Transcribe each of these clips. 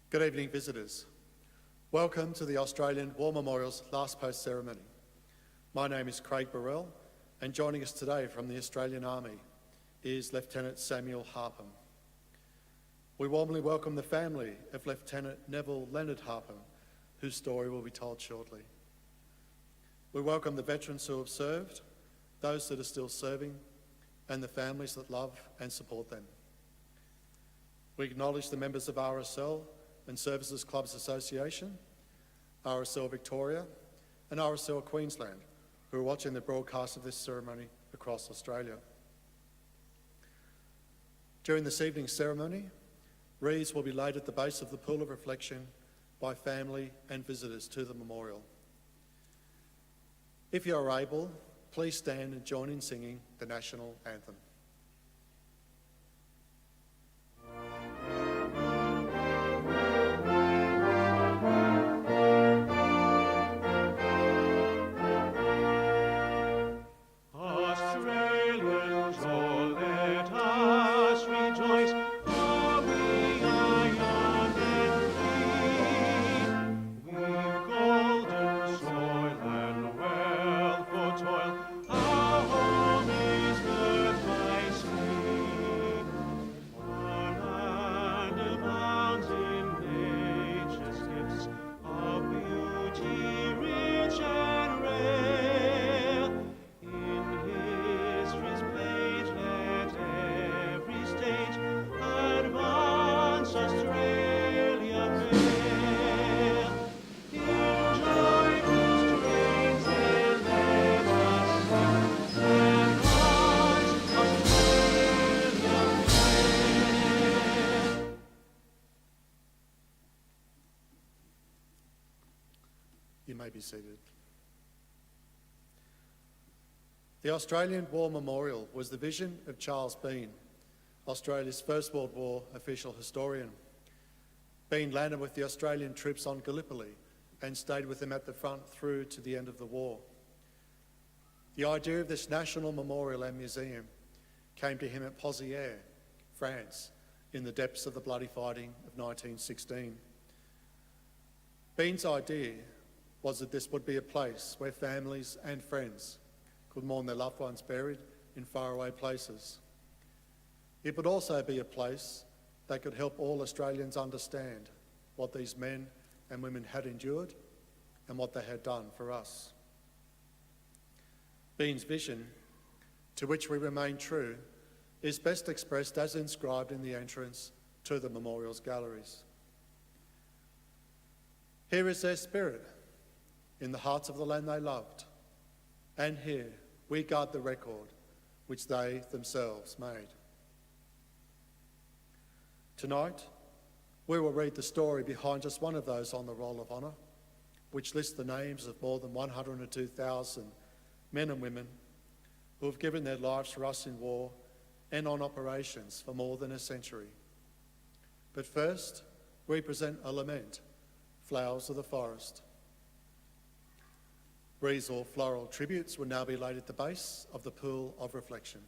Good evening, visitors. Welcome to the Australian War Memorial's last post ceremony. My name is Craig Burrell, and joining us today from the Australian Army is Lieutenant Samuel Harpham. We warmly welcome the family of Lieutenant Neville Leonard Harpham, whose story will be told shortly. We welcome the veterans who have served, those that are still serving, and the families that love and support them. We acknowledge the members of RSL and Services Clubs Association, RSL Victoria, and RSL Queensland, who are watching the broadcast of this ceremony across Australia. During this evening's ceremony, wreaths will be laid at the base of the pool of reflection by family and visitors to the memorial. If you are able, please stand and join in singing the national anthem. You may be seated. The Australian War Memorial was the vision of Charles Bean, Australia's First World War official historian. Bean landed with the Australian troops on Gallipoli and stayed with them at the front through to the end of the war. The idea of this national memorial and museum came to him at Pozières, France, in the depths of the bloody fighting of 1916. Bean's idea was that this would be a place where families and friends could mourn their loved ones buried in faraway places. It would also be a place that could help all Australians understand what these men and women had endured and what they had done for us. Bean's vision, to which we remain true, is best expressed as inscribed in the entrance to the memorial's galleries. Here is their spirit, in the hearts of the land they loved, and here we guard the record which they themselves made. Tonight, we will read the story behind just one of those on the Roll of Honour, which lists the names of more than 102,000 men and women who have given their lives for us in war and on operations for more than a century. But first, we present a lament, Flowers of the Forest. Wreaths or floral tributes will now be laid at the base of the pool of reflection.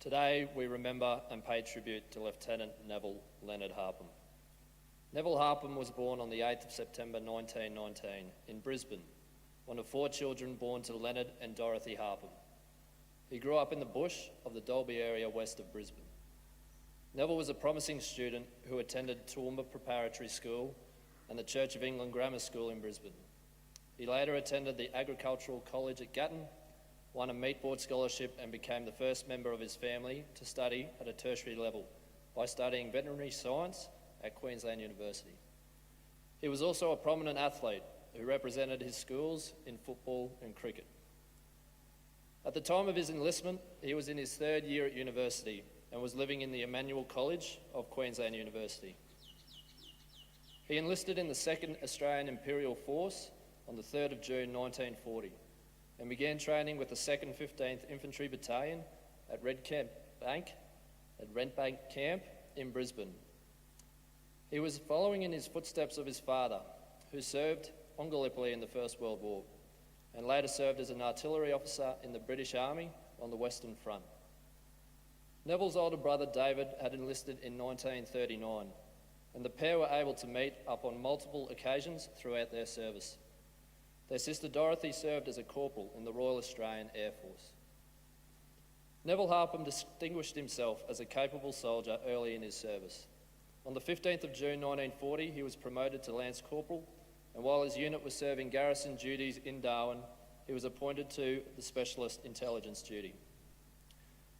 Today, we remember and pay tribute to Lieutenant Neville Leonard Harpham. Neville Harpham was born on the 8th of September 1919 in Brisbane, one of 4 children born to Leonard and Dorothy Harpham. He grew up in the bush of the Dalby area west of Brisbane. Neville was a promising student who attended Toowoomba Preparatory School and the Church of England Grammar School in Brisbane. He later attended the Agricultural College at Gatton, won a meat board scholarship and became the first member of his family to study at a tertiary level by studying veterinary science at Queensland University. He was also a prominent athlete who represented his schools in football and cricket. At the time of his enlistment, he was in his 3rd year at university and was living in the Emmanuel College of Queensland University. He enlisted in the 2nd Australian Imperial Force on the 3rd of June 1940 and began training with the 2nd 15th Infantry Battalion at Red Bank Camp in Brisbane. He was following in his footsteps of his father, who served on Gallipoli in the First World War and later served as an artillery officer in the British Army on the Western Front. Neville's older brother David had enlisted in 1939, and the pair were able to meet up on multiple occasions throughout their service. Their sister Dorothy served as a corporal in the Royal Australian Air Force. Neville Harpham distinguished himself as a capable soldier early in his service. On the 15th of June 1940, he was promoted to Lance Corporal, and while his unit was serving garrison duties in Darwin, he was appointed to the Specialist Intelligence duty.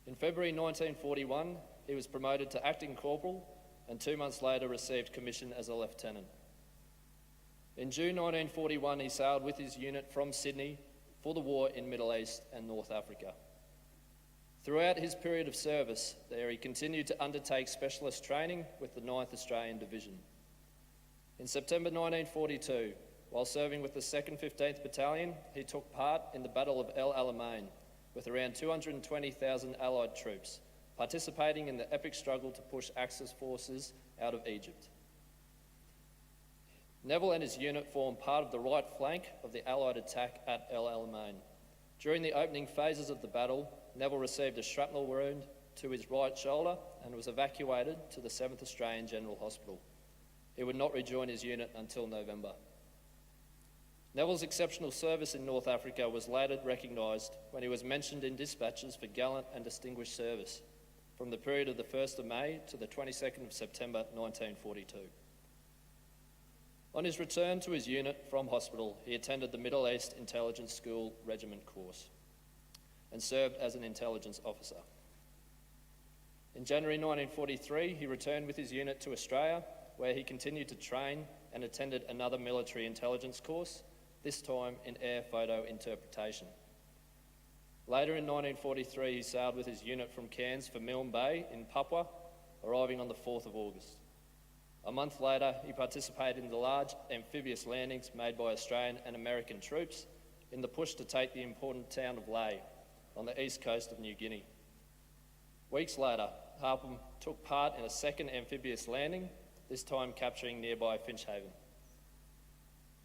In February 1941, he was promoted to Acting Corporal and 2 months later received commission as a Lieutenant. In June 1941, he sailed with his unit from Sydney for the war in Middle East and North Africa. Throughout his period of service there, he continued to undertake specialist training with the 9th Australian Division. In September 1942, while serving with the 2nd 15th Battalion, he took part in the Battle of El Alamein with around 220,000 Allied troops, participating in the epic struggle to push Axis forces out of Egypt. Neville and his unit formed part of the right flank of the Allied attack at El Alamein. During the opening phases of the battle, Neville received a shrapnel wound to his right shoulder and was evacuated to the 7th Australian General Hospital. He would not rejoin his unit until November. Neville's exceptional service in North Africa was later recognised when he was mentioned in dispatches for gallant and distinguished service from the period of the 1st of May to the 22nd of September 1942. On his return to his unit from hospital, he attended the Middle East Intelligence School Regiment course and served as an intelligence officer. In January 1943, he returned with his unit to Australia, where he continued to train and attended another military intelligence course, this time in air photo interpretation. Later in 1943, he sailed with his unit from Cairns for Milne Bay in Papua, arriving on the 4th of August. A month later, he participated in the large amphibious landings made by Australian and American troops in the push to take the important town of Lae on the east coast of New Guinea. Weeks later, Harpham took part in a second amphibious landing, this time capturing nearby Finchhaven.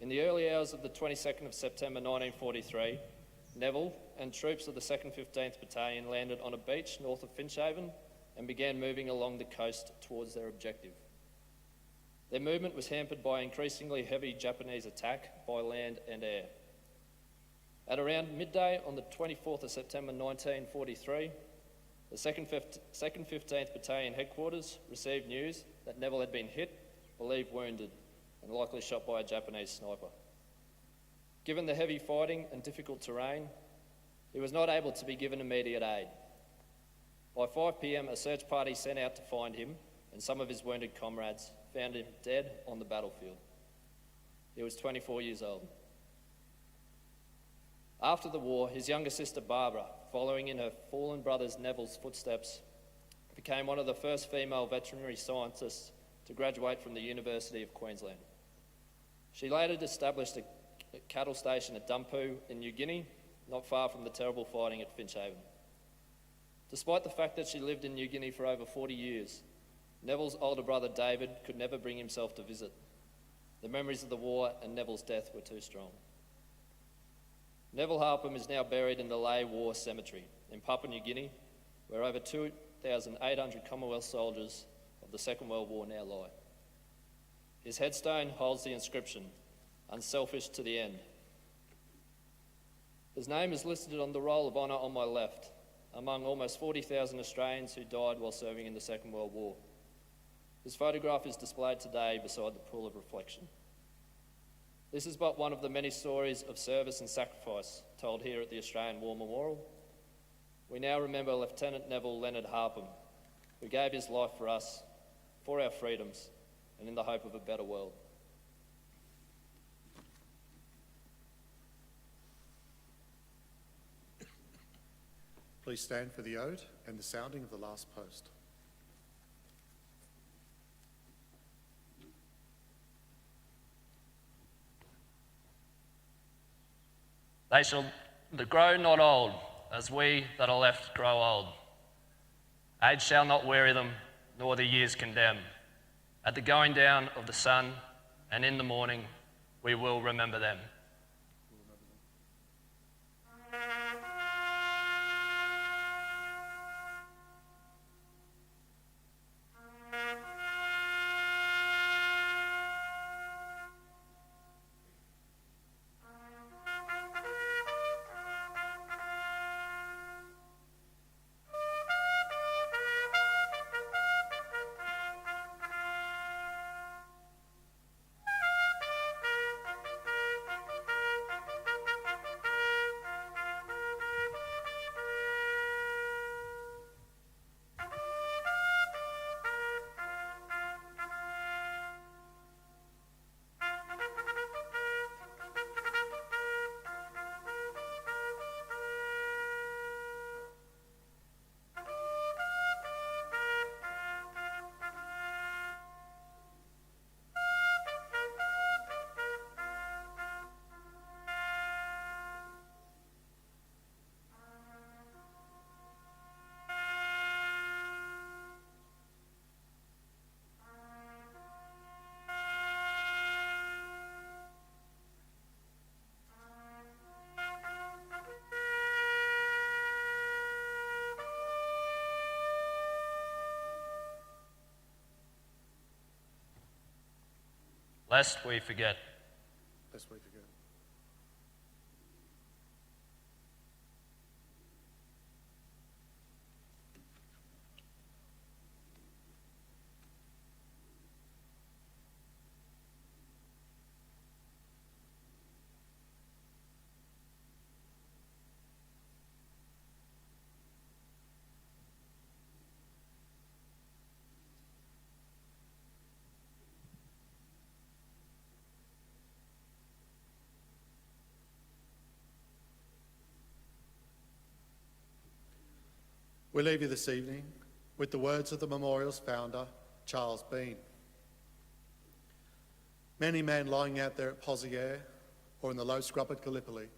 In the early hours of the 22nd of September 1943, Neville and troops of the 2nd 15th Battalion landed on a beach north of Finchhaven and began moving along the coast towards their objective. Their movement was hampered by increasingly heavy Japanese attack by land and air. At around midday on the 24th of September 1943, the 2nd 15th Battalion headquarters received news that Neville had been hit, believed wounded, and likely shot by a Japanese sniper. Given the heavy fighting and difficult terrain, he was not able to be given immediate aid. By 5 p.m, a search party sent out to find him and some of his wounded comrades found him dead on the battlefield. He was 24 years old. After the war, his younger sister Barbara, following in her fallen brother Neville's footsteps, became one of the first female veterinary scientists to graduate from the University of Queensland. She later established a cattle station at Dumpu in New Guinea, not far from the terrible fighting at Finchhaven. Despite the fact that she lived in New Guinea for over 40 years, Neville's older brother David could never bring himself to visit. The memories of the war and Neville's death were too strong. Neville Harpham is now buried in the Lae War Cemetery in Papua New Guinea, where over 2,800 Commonwealth soldiers of the Second World War now lie. His headstone holds the inscription, "Unselfish to the end." His name is listed on the roll of honour on my left, among almost 40,000 Australians who died while serving in the Second World War. His photograph is displayed today beside the pool of reflection. This is but one of the many stories of service and sacrifice told here at the Australian War Memorial. We now remember Lieutenant Neville Leonard Harpham, who gave his life for us, for our freedoms, and in the hope of a better world. Please stand for the ode and the sounding of the last post. They shall grow not old, as we that are left grow old. Age shall not weary them, nor the years condemn. At the going down of the sun and in the morning, we will remember them. Lest we forget. Lest we forget. We leave you this evening with the words of the memorial's founder, Charles Bean. Many man lying out there at Pozieres or in the low scrub at Gallipoli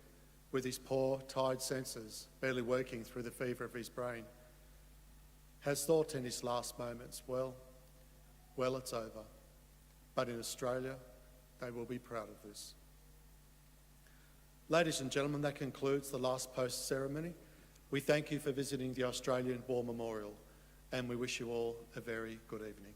with his poor, tired senses barely working through the fever of his brain has thought in his last moments, well, it's over. But in Australia, they will be proud of this. Ladies and gentlemen, that concludes the last post ceremony. We thank you for visiting the Australian War Memorial, and we wish you all a very good evening.